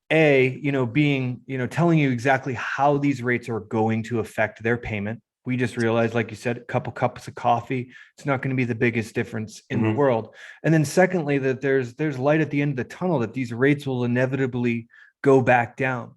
being, telling you exactly how these rates are going to affect their payment. We just realized, like you said, a couple cups of coffee, it's not going to be the biggest difference in the world. And then secondly, that there's light at the end of the tunnel, that these rates will inevitably go back down.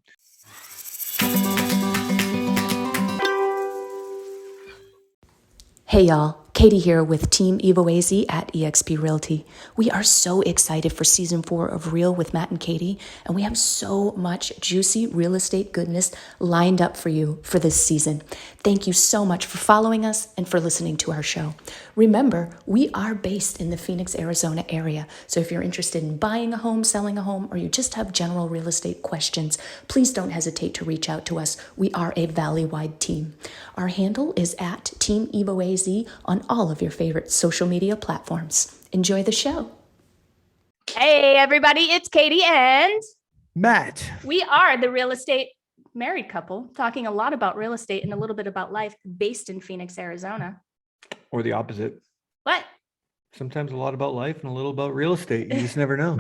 Hey y'all, Katie here with Team Evo AZ at eXp Realty. We are so excited for season 4 of Real with Matt and Katie, and we have so much juicy real estate goodness lined up for you for this season. Thank you so much for following us and for listening to our show. Remember, we are based in the Phoenix, Arizona area, so if you're interested in buying a home, selling a home, or you just have general real estate questions, please don't hesitate to reach out to us. We are a valley-wide team. Our handle is at Team Evo AZ on all of your favorite social media platforms. Enjoy the show. Hey, everybody, it's Katie and Matt. We are the real estate married couple talking a lot about real estate and a little bit about life based in Phoenix, Arizona. Or the opposite. What? Sometimes a lot about life and a little about real estate. You just never know.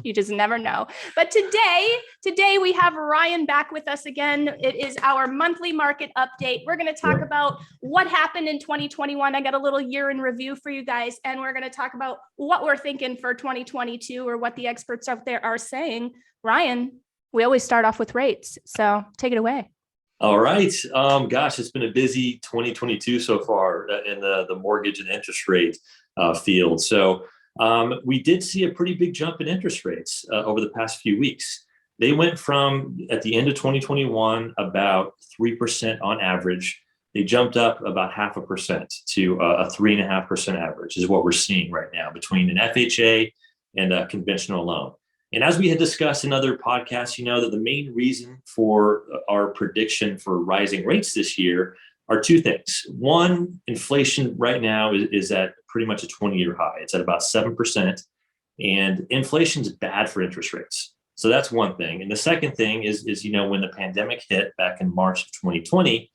You just never know. But today we have Ryan back with us again. It is our monthly market update. We're going to talk about what happened in 2021. I got a little year in review for you guys, and we're going to talk about what we're thinking for 2022 or what the experts out there are saying. Ryan, we always start off with rates, so take it away. All right. Gosh, it's been a busy 2022 so far in the mortgage and interest rate field. So we did see a pretty big jump in interest rates over the past few weeks. They went from, at the end of 2021, about 3% on average. They jumped up about 0.5% to a 3.5% average is what we're seeing right now between an FHA and a conventional loan. And as we had discussed in other podcasts, that the main reason for our prediction for rising rates this year are two things. One, inflation right now is at pretty much a 20-year high. It's at about 7%, and inflation is bad for interest rates. So that's one thing. And the second thing is when the pandemic hit back in March of 2020,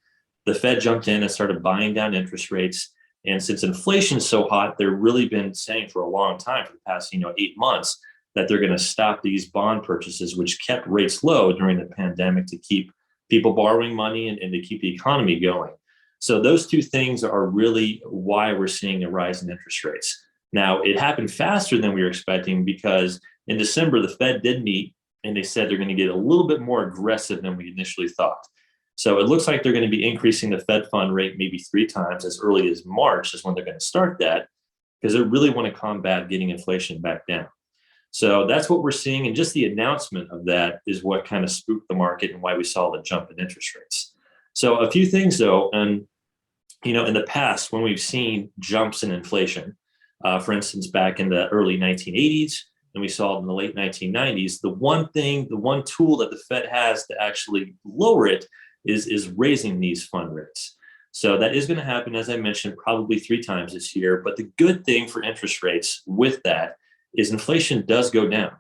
the Fed jumped in and started buying down interest rates. And since inflation is so hot, they've really been saying for a long time, for the past 8 months, that they're going to stop these bond purchases, which kept rates low during the pandemic to keep people borrowing money and to keep the economy going. So those two things are really why we're seeing a rise in interest rates. Now, it happened faster than we were expecting because in December, the Fed did meet and they said they're going to get a little bit more aggressive than we initially thought. So it looks like they're going to be increasing the Fed fund rate maybe 3 times as early as March is when they're going to start that, because they really want to combat getting inflation back down. So that's what we're seeing. And just the announcement of that is what kind of spooked the market and why we saw the jump in interest rates. So a few things though, and in the past, when we've seen jumps in inflation, for instance, back in the early 1980s, and we saw it in the late 1990s, the one tool that the Fed has to actually lower it is raising these fund rates. So that is going to happen, as I mentioned, probably 3 times this year. But the good thing for interest rates with that is inflation does go down.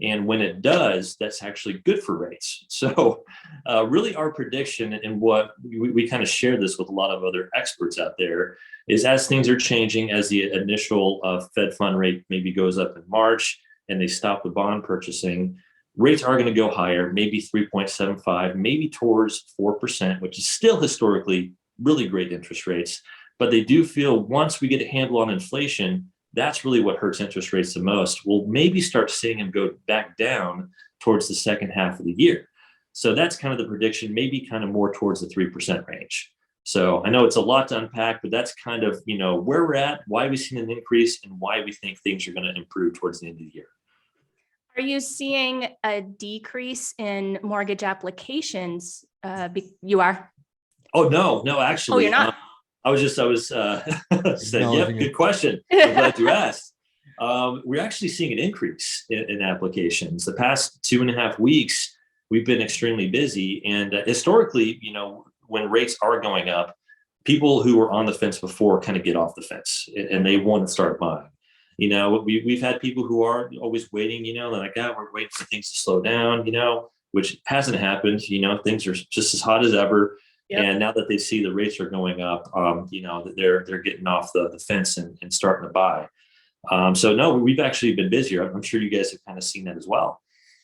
And when it does, that's actually good for rates. So really our prediction, and what we kind of share this with a lot of other experts out there, is as things are changing, as the initial Fed fund rate maybe goes up in March and they stop the bond purchasing, rates are going to go higher, maybe 3.75, maybe towards 4%, which is still historically really great interest rates. But they do feel once we get a handle on inflation, that's really what hurts interest rates the most. We'll maybe start seeing them go back down towards the second half of the year. So that's kind of the prediction, maybe kind of more towards the 3% range. So I know it's a lot to unpack, but that's kind of, where we're at, why we've seen an increase, and why we think things are going to improve towards the end of the year. Are you seeing a decrease in mortgage applications? You are? Oh, no, actually. Oh, you're not? I was saying, yep, good question. I'm glad you asked. We're actually seeing an increase in applications. The past 2.5 weeks, we've been extremely busy. And historically, when rates are going up, people who were on the fence before kind of get off the fence and they want to start buying. We've had people who are always waiting, they're like, we're waiting for things to slow down, which hasn't happened. Things are just as hot as ever. Yep. And now that they see the rates are going up, they're getting off the fence and starting to buy. So no, we've actually been busier. I'm sure you guys have kind of seen that as well.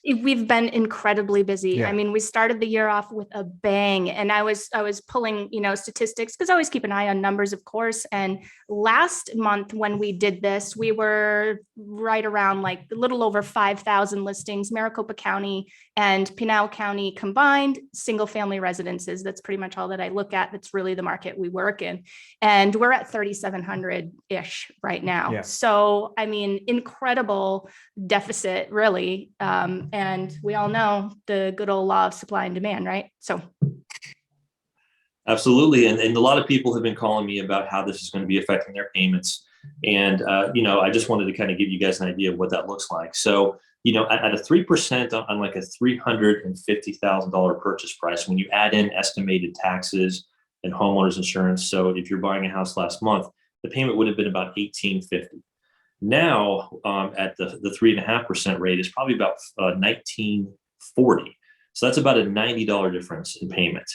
We've been incredibly busy. Yeah. I mean, we started the year off with a bang, and I was pulling, statistics, because I always keep an eye on numbers, of course. And last month when we did this, we were right around like a little over 5,000 listings, Maricopa County and Pinal County combined, single family residences. That's pretty much all that I look at. That's really the market we work in. And we're at 3,700-ish right now. Yeah. So, I mean, incredible deficit, really. And we all know the good old law of supply and demand, right? So. Absolutely. And a lot of people have been calling me about how this is going to be affecting their payments. And, I just wanted to kind of give you guys an idea of what that looks like. So, at a 3% on like a $350,000 purchase price, when you add in estimated taxes and homeowners insurance. So if you're buying a house last month, the payment would have been about $1,850. Now, at the 3.5% rate is probably about $1,940. So that's about a $90 difference in payment.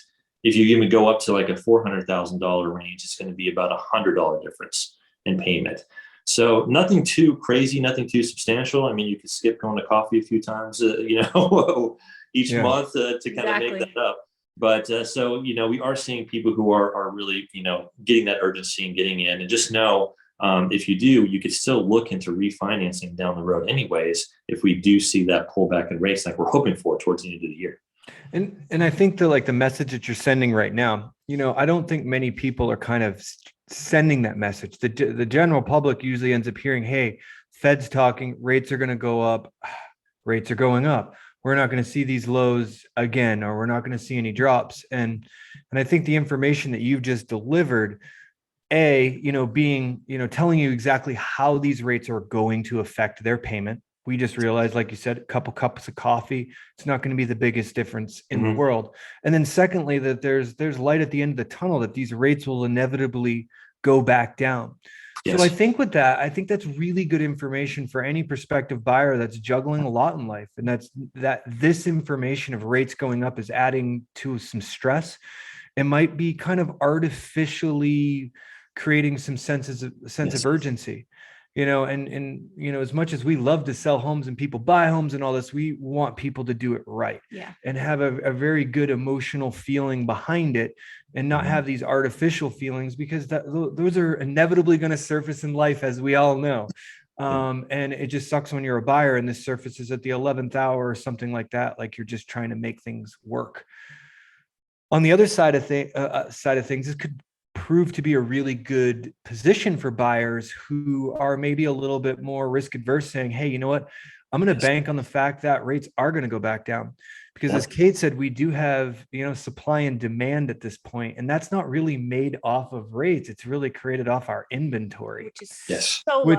If you even go up to like a $400,000 range, it's going to be about a $100 difference in payment. So nothing too crazy, nothing too substantial. I mean, you could skip going to coffee a few times, each month to kind of make that up. But we are seeing people who are really, getting that urgency and getting in. And just know, if you do, you could still look into refinancing down the road anyways, if we do see that pullback in rates like we're hoping for towards the end of the year. And I think the message that you're sending right now, I don't think many people are kind of sending that message. The general public usually ends up hearing, hey, Fed's talking, rates are going to go up, rates are going up. We're not going to see these lows again, or we're not going to see any drops. And I think the information that you've just delivered, being, telling you exactly how these rates are going to affect their payment. We just realized, like you said, a couple cups of coffee, it's not going to be the biggest difference in the world. And then secondly, that there's light at the end of the tunnel, that these rates will inevitably go back down. Yes. So I think with that, I think that's really good information for any prospective buyer that's juggling a lot in life. And that this information of rates going up is adding to some stress. It might be kind of artificially creating some sense of urgency. As much as we love to sell homes and people buy homes and all this, we want people to do it right and have a very good emotional feeling behind it, and not have these artificial feelings, because those are inevitably going to surface in life, as we all know. And it just sucks when you're a buyer and this surfaces at the 11th hour or something like that, like you're just trying to make things work. On the other side of things, this could prove to be a really good position for buyers who are maybe a little bit more risk adverse, saying, hey, you know what, I'm going to bank on the fact that rates are going to go back down. Because as Kate said, we do have, supply and demand at this point, and that's not really made off of rates. It's really created off our inventory, which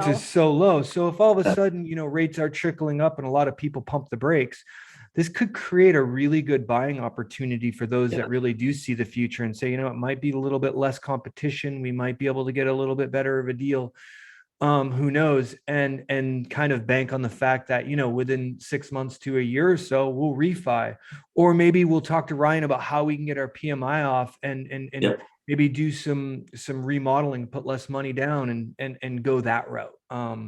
is so low. So if all of a sudden, rates are trickling up and a lot of people pump the brakes, this could create a really good buying opportunity for those that really do see the future and say, it might be a little bit less competition. We might be able to get a little bit better of a deal. Who knows? And kind of bank on the fact that, within 6 months to a year or so, we'll refi, or maybe we'll talk to Ryan about how we can get our PMI off and maybe do some remodeling, put less money down and go that route.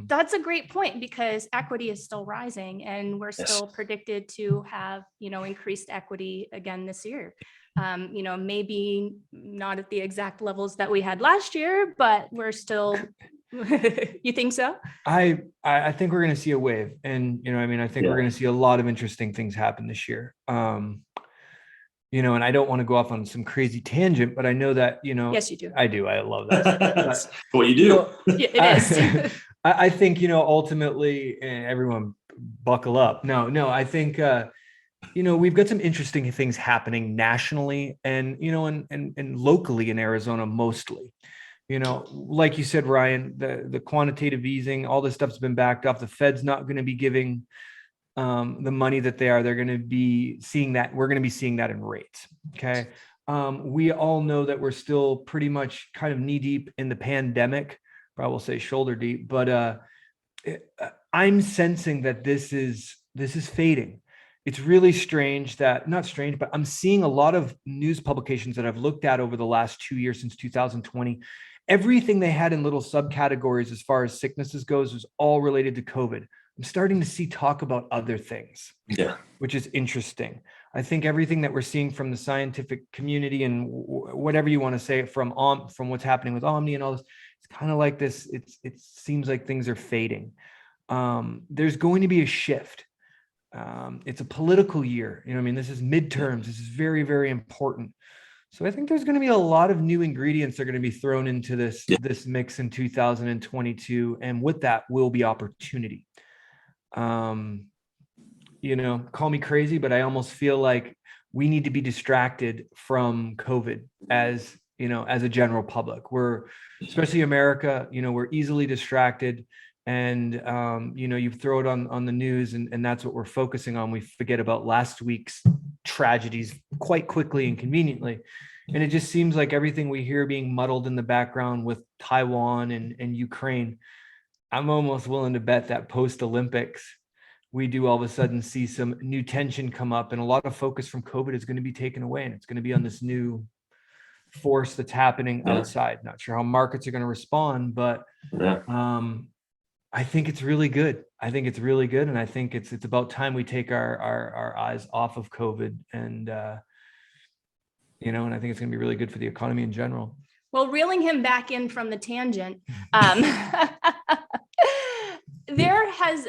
That's a great point, because equity is still rising, and we're still predicted to have, increased equity again this year. Maybe not at the exact levels that we had last year, but we're still. You think so? I think we're going to see a wave, and I think we're going to see a lot of interesting things happen this year. And I don't want to go off on some crazy tangent, but I know that, yes, you do. I do. I love that. That's what you do. It is. I think, ultimately, everyone buckle up. No, I think, we've got some interesting things happening nationally and, and locally in Arizona, mostly. Like you said, Ryan, the quantitative easing, all this stuff's been backed off. The Fed's not going to be giving the money that they're going to be seeing that. We're going to be seeing that in rates. Okay. We all know that we're still pretty much kind of knee deep in the pandemic, or I will say shoulder deep, but I'm sensing that this is fading. It's really strange not strange, but I'm seeing a lot of news publications that I've looked at over the last 2 years since 2020. Everything they had in little subcategories as far as sicknesses goes was all related to COVID. I'm starting to see talk about other things, which is interesting. I think everything that we're seeing from the scientific community and whatever you want to say from what's happening with Omni and all this, it's kind of like this. It seems like things are fading. There's going to be a shift. It's a political year. You know, I mean, this is midterms. This is very, very important. So I think there's going to be a lot of new ingredients that are going to be thrown into this mix in 2022, and with that will be opportunity. You know, call me crazy, but I almost feel like we need to be distracted from COVID as, you know, as a general public. We're, especially America, you know, we're easily distracted. And, you know, you throw it on the news and that's what we're focusing on. We forget about last week's tragedies quite quickly and conveniently. And it just seems like everything we hear being muddled in the background with Taiwan and Ukraine. I'm almost willing to bet that post-Olympics, we do all of a sudden see some new tension come up, and a lot of focus from COVID is going to be taken away, and it's going to be on this new force that's happening outside. Not sure how markets are going to respond, but I think it's really good. I think it's really good. And I think it's about time we take our eyes off of COVID and, you know, and I think it's going to be really good for the economy in general. Well, reeling him back in from the tangent, there has,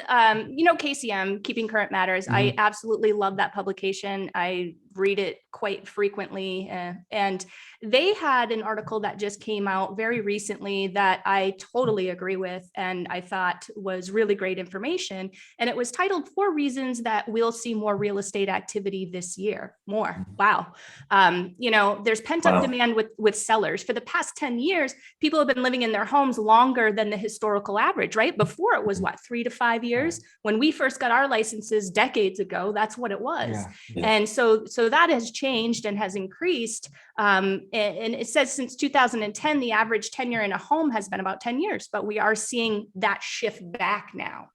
you know, KCM, Keeping Current Matters. I absolutely love that publication. I read it quite frequently. And they had an article that just came out very recently that I totally agree with and I thought was really great information. And it was titled 4 Reasons That We'll See More Real Estate Activity This Year. More. Wow. You know, there's pent up demand with sellers. For the past 10 years, people have been living in their homes longer than the historical average, right? Before it was what, 3 to 5 years? When we first got our licenses decades ago, that's what it was. And so that has changed and has increased. And it says since 2010, the average tenure in a home has been about 10 years, but we are seeing that shift back now,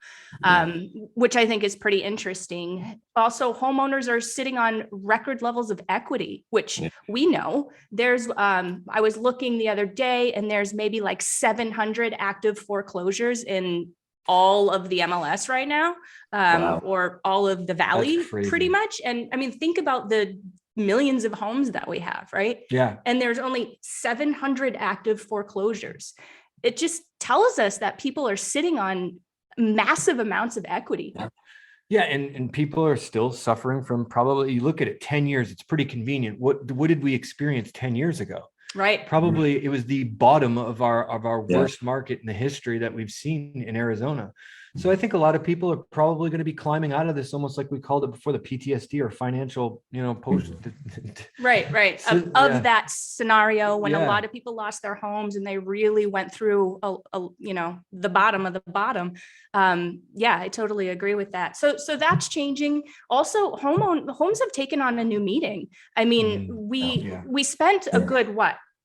which I think is pretty interesting. Also, homeowners are sitting on record levels of equity, which we know there's, I was looking the other day and there's maybe like 700 active foreclosures in all of the MLS right now, or all of the Valley pretty much. And I mean, think about the millions of homes that we have, right? Yeah. And there's only 700 active foreclosures. It just tells us that people are sitting on massive amounts of equity. Yeah. And people are still suffering from, probably, you look at it, 10 years, it's pretty convenient. What did we experience 10 years ago? Right. Probably it was the bottom of our worst market in the history that we've seen in Arizona. So I think a lot of people are probably going to be climbing out of this, almost like we called it before, the PTSD or financial, you know, post. Right. So, of that scenario when a lot of people lost their homes and they really went through, you know, the bottom of the bottom. I totally agree with that. So that's changing. Also, homes have taken on a new meaning. I mean, we spent a good,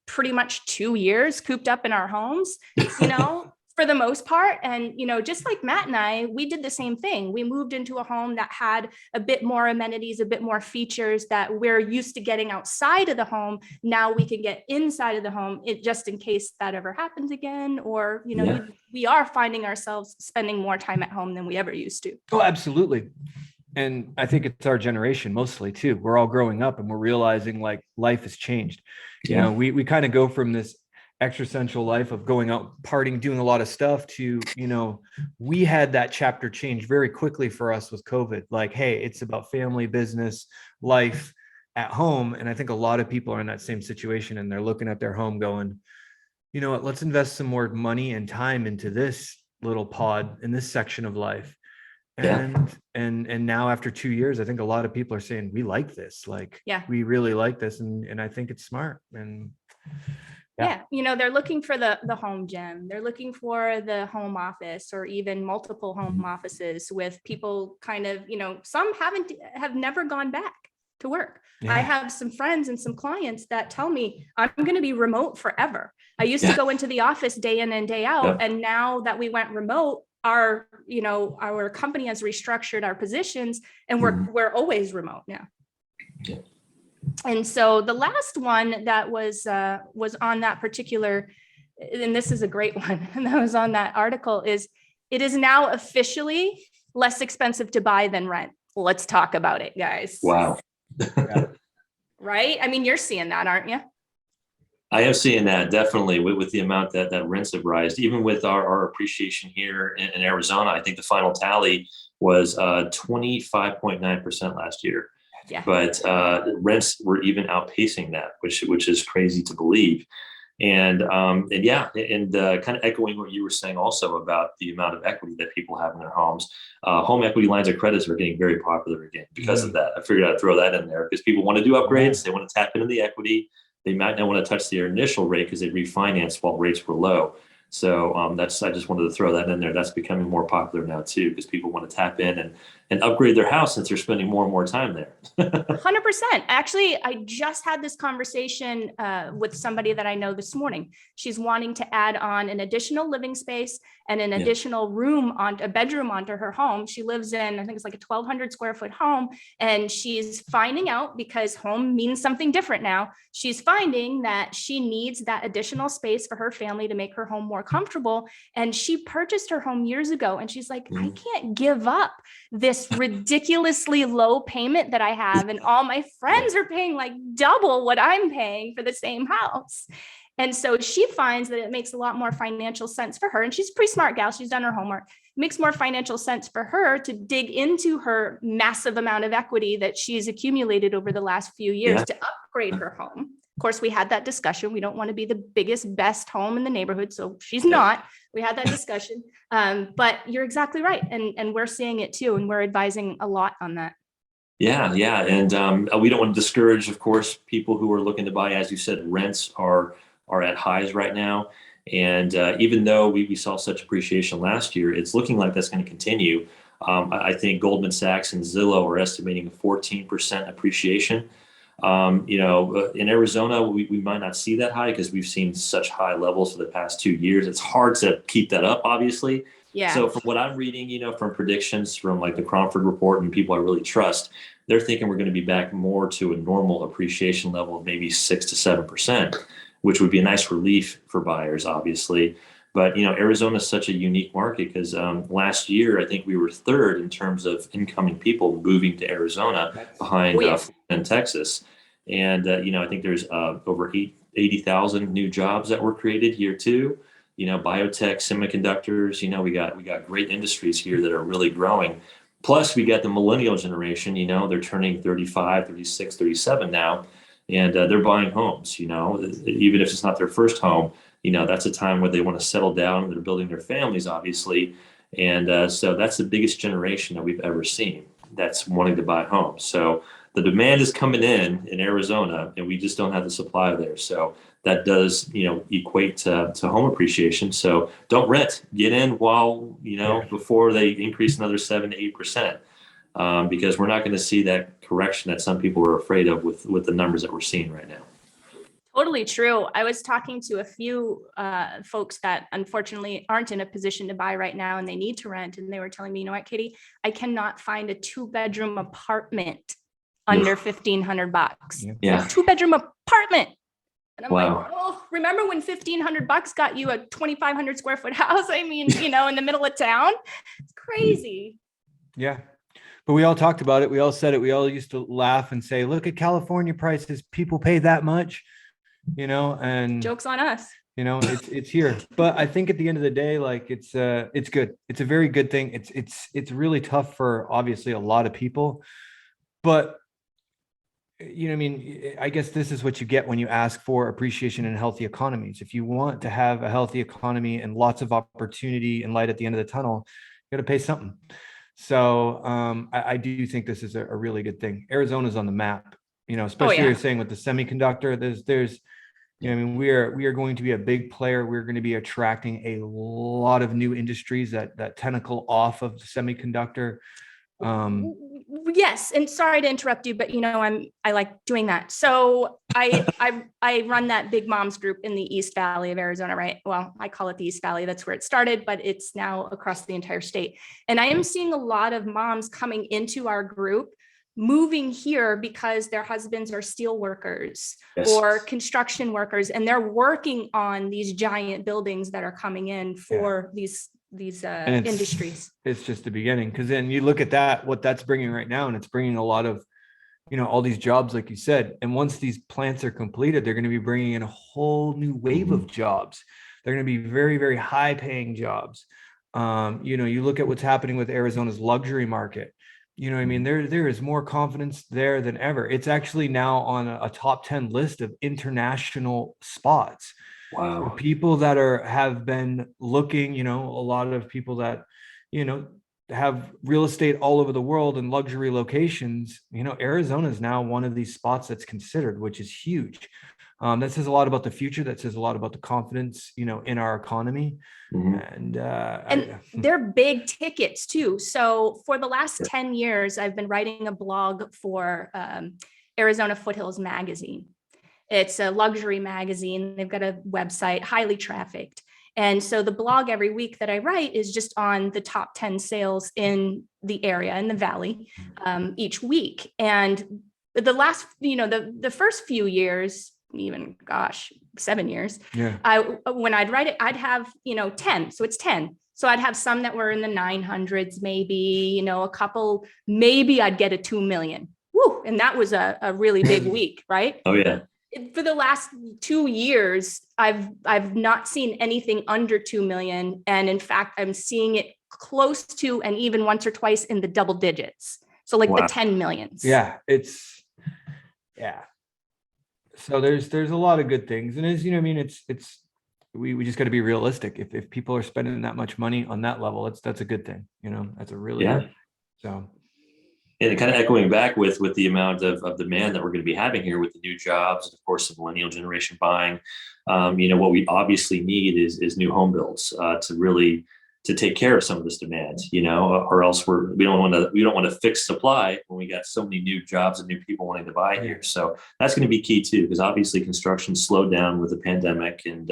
pretty much 2 years cooped up in our homes, you know, for the most part. And, you know, just like Matt and I, we did the same thing. We moved into a home that had a bit more amenities, a bit more features that we're used to getting outside of the home. Now we can get inside of the home, just in case that ever happens again, or, you know, we are finding ourselves spending more time at home than we ever used to. Oh, absolutely. And I think it's our generation mostly too. We're all growing up and we're realizing like life has changed. You know, we kind of go from this existential life of going out partying, doing a lot of stuff to, you know, we had that chapter change very quickly for us with COVID. Like, hey, it's about family, business, life at home. And I think a lot of people are in that same situation and they're looking at their home going, you know what, let's invest some more money and time into this little pod in this section of life. And now after 2 years, I think a lot of people are saying, we like this, like, we really like this. And I think it's smart. And you know, they're looking for the home gym. They're looking for the home office or even multiple home offices with people kind of, you know, some have never gone back to work. I have some friends and some clients that tell me I'm going to be remote forever. I used to go into the office day in and day out. And now that we went remote, our company has restructured our positions and we're always remote now. And so the last one that was on that particular, and this is a great one, and that was on that article, is it is now officially less expensive to buy than rent. Let's talk about it, guys. Wow. Right? I mean, you're seeing that, aren't you? I am seeing that definitely with the amount that rents have risen, even with our appreciation here in Arizona. I think the final tally was 25.9% last year. Yeah. But rents were even outpacing that, which is crazy to believe. And kind of echoing what you were saying also about the amount of equity that people have in their homes. Home equity lines of credits are getting very popular again because of that. I figured I'd throw that in there because people want to do upgrades. They want to tap into the equity. They might not want to touch their initial rate because they refinanced while rates were low. So I just wanted to throw that in there. That's becoming more popular now too, because people want to tap in and upgrade their house since they're spending more and more time there. 100%. Actually, I just had this conversation with somebody that I know this morning. She's wanting to add on an additional living space and an additional room on a bedroom onto her home. She lives in, I think it's like a 1,200 square foot home. And she's finding out, because home means something different now, she's finding that she needs that additional space for her family to make her home more comfortable. And she purchased her home years ago. And she's like, I can't give up this ridiculously low payment that I have. And all my friends are paying like double what I'm paying for the same house. And so she finds that it makes a lot more financial sense for her. And she's a pretty smart gal. She's done her homework. It makes more financial sense for her to dig into her massive amount of equity that she's accumulated over the last few years to upgrade her home. Of course, we had that discussion. We don't want to be the biggest, best home in the neighborhood. So she's not. We had that discussion. But you're exactly right. And we're seeing it too. And we're advising a lot on that. Yeah. And we don't want to discourage, of course, people who are looking to buy. As you said, rents are at highs right now. And even though we saw such appreciation last year, it's looking like that's going to continue. I think Goldman Sachs and Zillow are estimating a 14% appreciation. In Arizona, we might not see that high because we've seen such high levels for the past 2 years. It's hard to keep that up, obviously. Yeah. So from what I'm reading, from predictions from like the Cromford Report and people I really trust, they're thinking we're going to be back more to a normal appreciation level of maybe 6 to 7%, which would be a nice relief for buyers, obviously. But, Arizona is such a unique market because last year, I think we were third in terms of incoming people moving to Arizona behind Florida and Texas. And, I think there's over 80,000 new jobs that were created here too. Biotech, semiconductors, we got great industries here that are really growing. Plus we got the millennial generation, they're turning 35, 36, 37 now. And they're buying homes, even if it's not their first home, that's a time where they want to settle down. They're building their families, obviously. And so that's the biggest generation that we've ever seen that's wanting to buy homes. So the demand is coming in Arizona, and we just don't have the supply there. So that does, equate to home appreciation. So don't rent, get in while, before they increase another 7 to 8%. Because we're not going to see that correction that some people are afraid of with the numbers that we're seeing right now. Totally true. I was talking to a few folks that unfortunately aren't in a position to buy right now and they need to rent. And they were telling me, you know what, Katie, I cannot find a 2-bedroom apartment under $1,500. Yeah. A 2-bedroom apartment. And I'm like, oh, remember when $1,500 got you a 2,500 square foot house? I mean, in the middle of town, it's crazy. Yeah. But we all talked about it. We all said it. We all used to laugh and say, look at California prices. People pay that much, and joke's on us. It's here. But I think at the end of the day, like it's good. It's a very good thing. It's really tough for obviously a lot of people, but I guess this is what you get when you ask for appreciation in healthy economies. If you want to have a healthy economy and lots of opportunity and light at the end of the tunnel, you got to pay something. So I do think this is a really good thing. Arizona's on the map, especially you're saying with the semiconductor, there's we are going to be a big player. We're going to be attracting a lot of new industries that tentacle off of the semiconductor. Yes, and sorry to interrupt you, but I like doing that. So I run that Big Moms group in the East Valley of Arizona, right? Well, I call it the East Valley. That's where it started, but it's now across the entire state. And I am seeing a lot of moms coming into our group, moving here because their husbands are steel workers or construction workers, and they're working on these giant buildings that are coming in for these And industries. It's just the beginning, because then you look at that, what that's bringing right now, and it's bringing a lot of, all these jobs, like you said. And once these plants are completed, they're going to be bringing in a whole new wave of jobs. They're going to be very, very high paying jobs. You look at what's happening with Arizona's luxury market. There is more confidence there than ever. It's actually now on a top 10 list of international spots. Wow. For people that have been looking, a lot of people that, have real estate all over the world and luxury locations. Arizona is now one of these spots that's considered, which is huge. That says a lot about the future. That says a lot about the confidence, in our economy. And they're big tickets too. So for the last 10 years, I've been writing a blog for Arizona Foothills Magazine. It's a luxury magazine. They've got a website, highly trafficked. And so the blog every week that I write is just on the top 10 sales in the area, in the valley, each week. And the last, the first few years, even 7 years, when I'd write it, I'd have 10, so it's 10. So I'd have some that were in the 900s, maybe, a couple, maybe I'd get a 2 million. Woo! And that was a really big week, right? Oh yeah. For the last 2 years, I've not seen anything under 2 million, and in fact, I'm seeing it close to, and even once or twice in the double digits. So like the 10 millions. Yeah, So there's a lot of good things, and as we just got to be realistic. If people are spending that much money on that level, that's a good thing. That's a really good, so. And kind of echoing back with the amount of demand that we're going to be having here with the new jobs, and of course the millennial generation buying, what we obviously need is new home builds to take care of some of this demand, or else we don't want to fix supply when we got so many new jobs and new people wanting to buy here. So that's going to be key too, because obviously construction slowed down with the pandemic and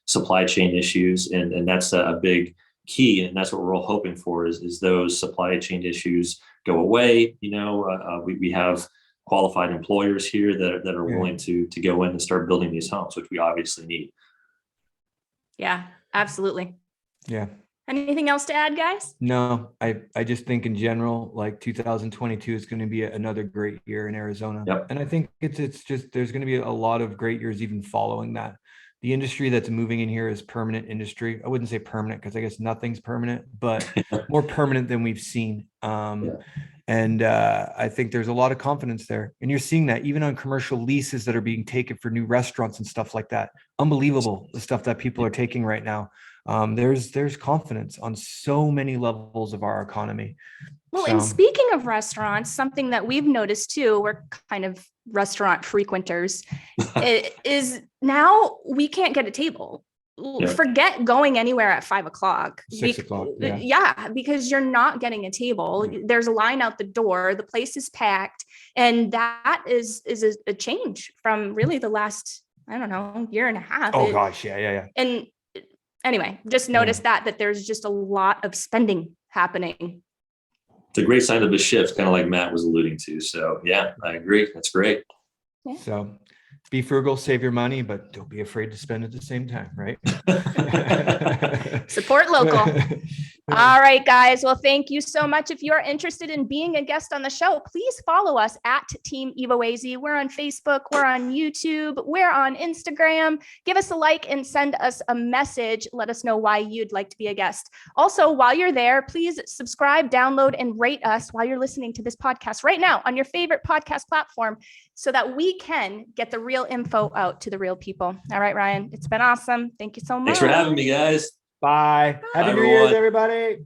supply chain issues, and that's a big key, and that's what we're all hoping for is those supply chain issues go away. We have qualified employers here that are willing to go in and start building these homes, which we obviously need. Yeah, absolutely. Yeah. Anything else to add, guys? No, I just think in general, like 2022 is going to be another great year in Arizona. Yep. And I think it's just, there's going to be a lot of great years even following that. The industry that's moving in here is permanent industry. I wouldn't say permanent, because I guess nothing's permanent, but more permanent than we've seen. And I think there's a lot of confidence there. And you're seeing that even on commercial leases that are being taken for new restaurants and stuff like that. Unbelievable, the stuff that people are taking right now. There's confidence on so many levels of our economy. Well, and speaking of restaurants, something that we've noticed too, we're kind of restaurant frequenters, is now we can't get a table. Forget going anywhere at 5 o'clock. 6 o'clock. Yeah, because you're not getting a table. There's a line out the door. The place is packed. And that is a change from really the last, I don't know, year and a half. Oh gosh. Yeah. And anyway, just notice that there's just a lot of spending happening. It's a great sign of a shift, kind of like Matt was alluding to. So yeah, I agree. That's great. Yeah. So be frugal, save your money, but don't be afraid to spend at the same time, right? Support local. All right, guys. Well, thank you so much. If you're interested in being a guest on the show, please follow us at Team Evoazy. We're on Facebook, we're on YouTube, we're on Instagram. Give us a like and send us a message. Let us know why you'd like to be a guest. Also, while you're there, please subscribe, download, and rate us while you're listening to this podcast right now on your favorite podcast platform, so that we can get the real info out to the real people. All right, Ryan, it's been awesome. Thank you so much. Thanks for having me, guys. Bye. Happy New Year's, everybody.